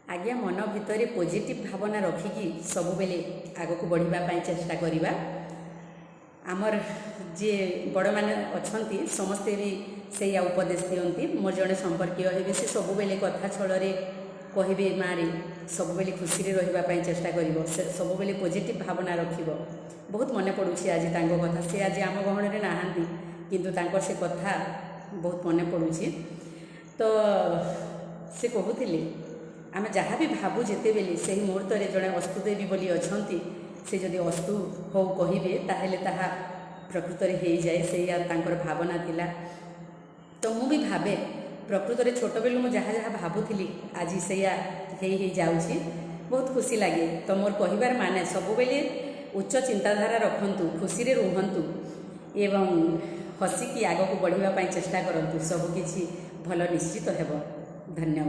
आज्ञा मन भितर पॉजिटिव भावना रखिकी सब बेले आग को बढ़ापी चेष्टा करवा। आमर जी बड़ मैंने अच्छा समस्ते भी से उपदेश दिखती। मोर जड़े संपर्कीय हे से सब बेले कथा छल कहे माँ सब बेले खुशी रही चेष्टा कर सब बेले पॉजिटिव भावना रख। बहुत मन पड़ुछि आज तांको कथा। से आज आम गहन में नहांती किंतु तांको से कथा बहुत मन पड़ुछि। तो से कहूली आम जहाँ भी भावु जिते बेले से मुहूर्त में जड़े अस्तुदेवी बोली अच्छा से जदि अस्तु हो कहे ताहले ताहा प्रकृत में हो जाए से भावना थिला। तो मु भी भावे प्रकृत में छोट बेलू मुझे जहाँ जहाँ भावुली आज से जाऊँगी बहुत खुशी लगे। तो मोर कहबार माने सब बेले उच्च चिंताधारा रखंतु, खुशी रुहंतु एवं हसिकी आग को बढ़ापी चेष्टा करंतु। सबकिछि भल निश्चित हेब। धन्यवाद।